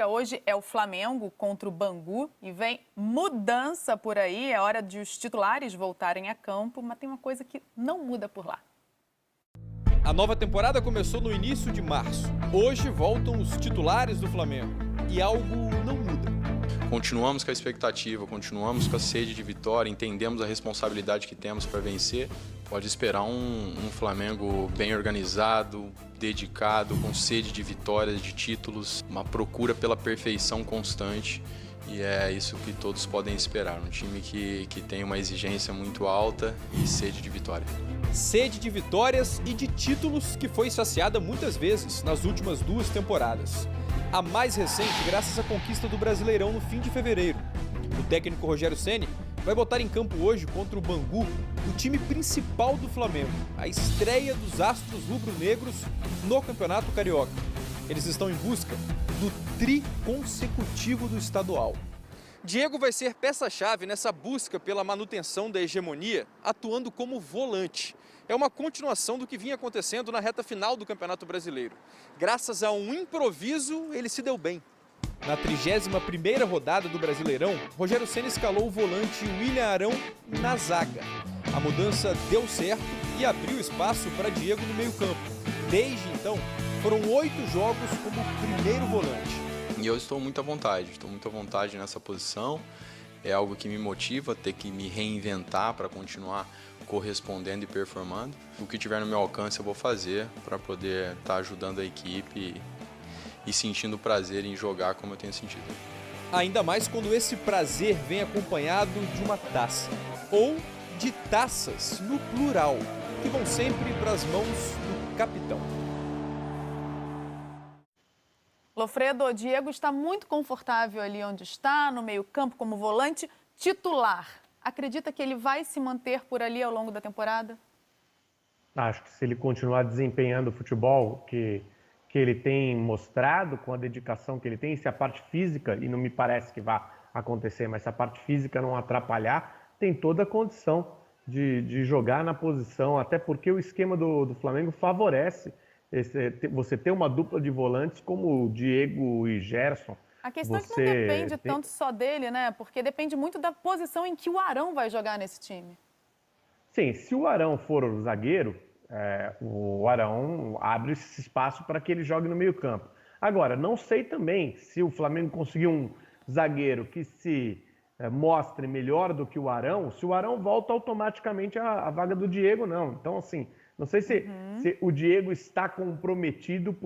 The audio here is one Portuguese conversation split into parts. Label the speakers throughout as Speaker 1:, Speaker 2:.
Speaker 1: Hoje é o Flamengo contra o Bangu e vem mudança por aí. É hora de os titulares voltarem a campo, mas tem uma coisa que não muda por lá.
Speaker 2: A nova temporada começou no início de março. Hoje voltam os titulares do Flamengo e algo não muda.
Speaker 3: Continuamos com a expectativa, continuamos com a sede de vitória, entendemos a responsabilidade que temos para vencer. Pode esperar um Flamengo bem organizado, dedicado, com sede de vitórias, de títulos, uma procura pela perfeição constante. E é isso que todos podem esperar, um time que tem uma exigência muito alta e sede de vitória.
Speaker 2: Sede de vitórias e de títulos que foi saciada muitas vezes nas últimas 2 temporadas. A mais recente graças à conquista do Brasileirão no fim de fevereiro. O técnico Rogério Ceni vai botar em campo hoje contra o Bangu o time principal do Flamengo, a estreia dos astros rubro-negros no Campeonato Carioca. Eles estão em busca do tri consecutivo do estadual. Diego vai ser peça-chave nessa busca pela manutenção da hegemonia, atuando como volante. É uma continuação do que vinha acontecendo na reta final do Campeonato Brasileiro. Graças a um improviso, ele se deu bem. Na 31ª rodada do Brasileirão, Rogério Ceni escalou o volante William Arão na zaga. A mudança deu certo e abriu espaço para Diego no meio-campo. Desde então, foram 8 jogos como primeiro volante.
Speaker 3: E eu estou muito à vontade nessa posição. É algo que me motiva, ter que me reinventar para continuar correspondendo e performando. O que tiver no meu alcance eu vou fazer para poder estar ajudando a equipe e sentindo prazer em jogar como eu tenho sentido.
Speaker 2: Ainda mais quando esse prazer vem acompanhado de uma taça, ou de taças, no plural, que vão sempre para as mãos do capitão.
Speaker 1: Lofredo, o Diego está muito confortável ali onde está, no meio-campo como volante titular. Acredita que ele vai se manter por ali ao longo da temporada?
Speaker 4: Acho que se ele continuar desempenhando o futebol que ele tem mostrado, com a dedicação que ele tem, se a parte física, e não me parece que vá acontecer, mas se a parte física não atrapalhar, tem toda a condição de jogar na posição, até porque o esquema do Flamengo favorece você ter uma dupla de volantes como o Diego e Gerson.
Speaker 1: A questão é que não depende tanto só dele, né? Porque depende muito da posição em que o Arão vai jogar nesse time.
Speaker 4: Sim, se o Arão for o zagueiro, o Arão abre esse espaço para que ele jogue no meio-campo. Agora, não sei também se o Flamengo conseguir um zagueiro que se mostre melhor do que o Arão, se o Arão volta automaticamente à vaga do Diego, não. Então, assim, não sei se o Diego está comprometido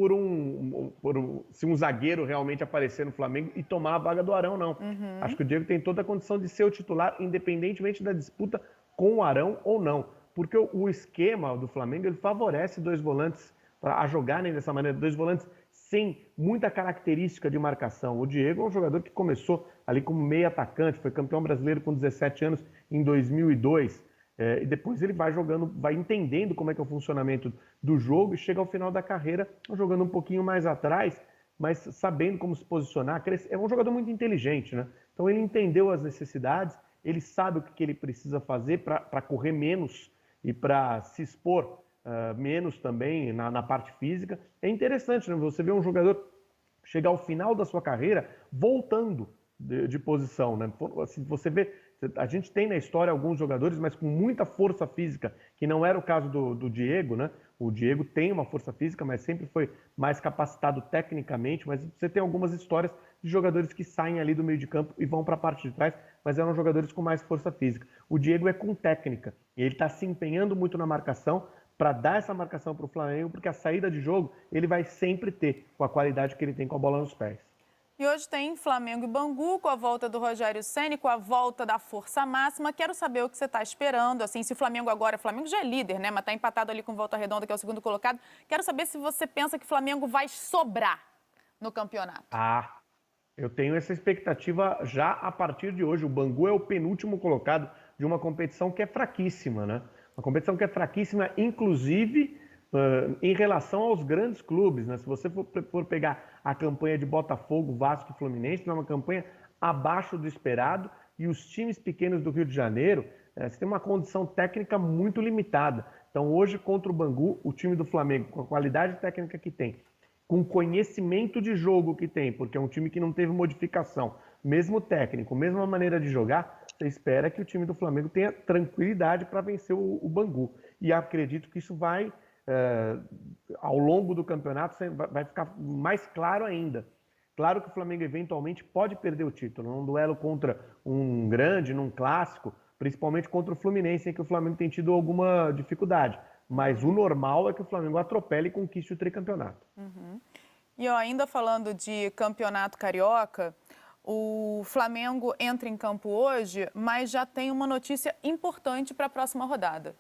Speaker 4: se um zagueiro realmente aparecer no Flamengo e tomar a vaga do Arão, não. Acho que o Diego tem toda a condição de ser o titular, independentemente da disputa com o Arão ou não. Porque o esquema do Flamengo ele favorece 2 volantes a jogarem dessa maneira, 2 volantes sem muita característica de marcação. O Diego é um jogador que começou ali como meio atacante, foi campeão brasileiro com 17 anos em 2002. E depois ele vai jogando, vai entendendo como é que é o funcionamento do jogo e chega ao final da carreira jogando um pouquinho mais atrás, mas sabendo como se posicionar. É um jogador muito inteligente, né? Então ele entendeu as necessidades, ele sabe o que ele precisa fazer para correr menos e para se expor menos também na parte física. É interessante, né? Você vê um jogador chegar ao final da sua carreira voltando de posição, né? Assim, você vê, a gente tem na história alguns jogadores, mas com muita força física, que não era o caso do Diego, né? O Diego tem uma força física, mas sempre foi mais capacitado tecnicamente, mas você tem algumas histórias de jogadores que saem ali do meio de campo e vão para a parte de trás, mas eram jogadores com mais força física. O Diego é com técnica, e ele está se empenhando muito na marcação para dar essa marcação para o Flamengo, porque a saída de jogo ele vai sempre ter, com a qualidade que ele tem com a bola nos pés.
Speaker 1: E hoje tem Flamengo e Bangu, com a volta do Rogério Ceni, com a volta da força máxima. Quero saber o que você está esperando, assim, se o Flamengo já é líder, né, mas está empatado ali com Volta Redonda, que é o segundo colocado. Quero saber se você pensa que o Flamengo vai sobrar no campeonato.
Speaker 4: Eu tenho essa expectativa já a partir de hoje. O Bangu é o penúltimo colocado de uma competição que é fraquíssima, né? Uma competição que é fraquíssima, inclusive em relação aos grandes clubes, né? Se você for pegar a campanha de Botafogo, Vasco e Fluminense, é uma campanha abaixo do esperado, e os times pequenos do Rio de Janeiro você tem uma condição técnica muito limitada. Então hoje contra o Bangu, o time do Flamengo, com a qualidade técnica que tem com o conhecimento de jogo que tem, porque é um time que não teve modificação, mesmo técnico, mesma maneira de jogar, você espera que o time do Flamengo tenha tranquilidade para vencer o Bangu. E acredito que isso vai, ao longo do campeonato, vai ficar mais claro ainda. Claro que o Flamengo eventualmente pode perder o título, num duelo contra um grande, num clássico, principalmente contra o Fluminense, em que o Flamengo tem tido alguma dificuldade. Mas o normal é que o Flamengo atropele e conquiste o tricampeonato.
Speaker 1: E ainda falando de campeonato carioca, o Flamengo entra em campo hoje, mas já tem uma notícia importante para a próxima rodada.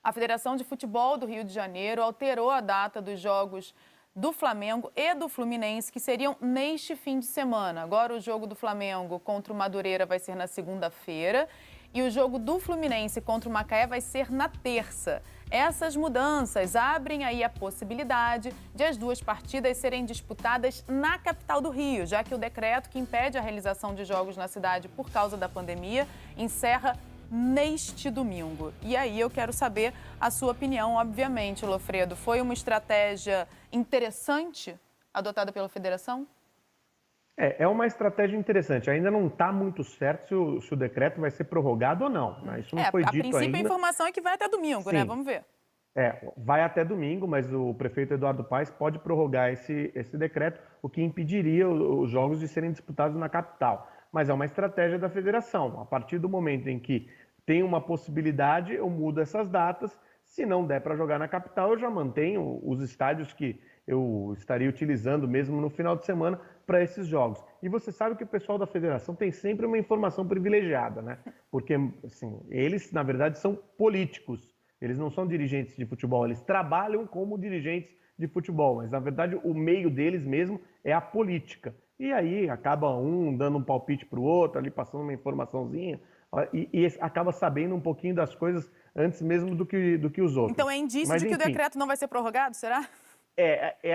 Speaker 1: A Federação de Futebol do Rio de Janeiro alterou a data dos jogos do Flamengo e do Fluminense, que seriam neste fim de semana. Agora o jogo do Flamengo contra o Madureira vai ser na segunda-feira e o jogo do Fluminense contra o Macaé vai ser na terça. Essas mudanças abrem aí a possibilidade de as duas partidas serem disputadas na capital do Rio, já que o decreto que impede a realização de jogos na cidade por causa da pandemia encerra neste domingo. E aí eu quero saber a sua opinião, obviamente, Lofredo. Foi uma estratégia interessante adotada pela federação?
Speaker 4: É uma estratégia interessante. Ainda não está muito certo se o decreto vai ser prorrogado ou não. Né? Isso não foi dito ainda.
Speaker 1: A princípio, a informação é que vai até domingo, né? Vamos ver.
Speaker 4: Vai até domingo, mas o prefeito Eduardo Paes pode prorrogar esse decreto, o que impediria os jogos de serem disputados na capital. Mas é uma estratégia da federação. A partir do momento em que tem uma possibilidade, eu mudo essas datas. Se não der para jogar na capital, eu já mantenho os estádios que eu estaria utilizando mesmo no final de semana para esses jogos. E você sabe que o pessoal da federação tem sempre uma informação privilegiada, né? Porque assim, eles, na verdade, são políticos. Eles não são dirigentes de futebol, eles trabalham como dirigentes de futebol, mas na verdade o meio deles mesmo é a política. E aí acaba um dando um palpite para o outro, ali passando uma informaçãozinha, e acaba sabendo um pouquinho das coisas antes mesmo do que os outros.
Speaker 1: Então é indício de que o decreto não vai ser prorrogado, será?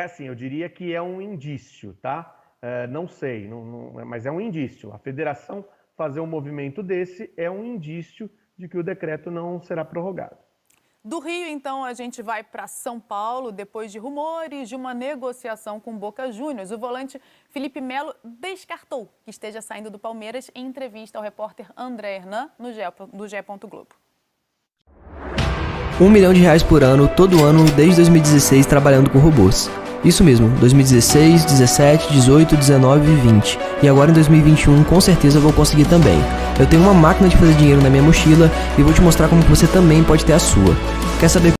Speaker 4: Assim, eu diria que é um indício, tá? Não sei, mas é um indício. A federação fazer um movimento desse é um indício de que o decreto não será prorrogado.
Speaker 1: Do Rio, então, a gente vai para São Paulo, depois de rumores de uma negociação com Boca Juniors. O volante Felipe Melo descartou que esteja saindo do Palmeiras em entrevista ao repórter André Hernan, do GE. Globo.
Speaker 5: R$1 milhão por ano, todo ano, desde 2016, trabalhando com robôs. Isso mesmo, 2016, 17, 18, 19 e 20. E agora em 2021, com certeza vou conseguir também. Eu tenho uma máquina de fazer dinheiro na minha mochila e vou te mostrar como você também pode ter a sua. Quer saber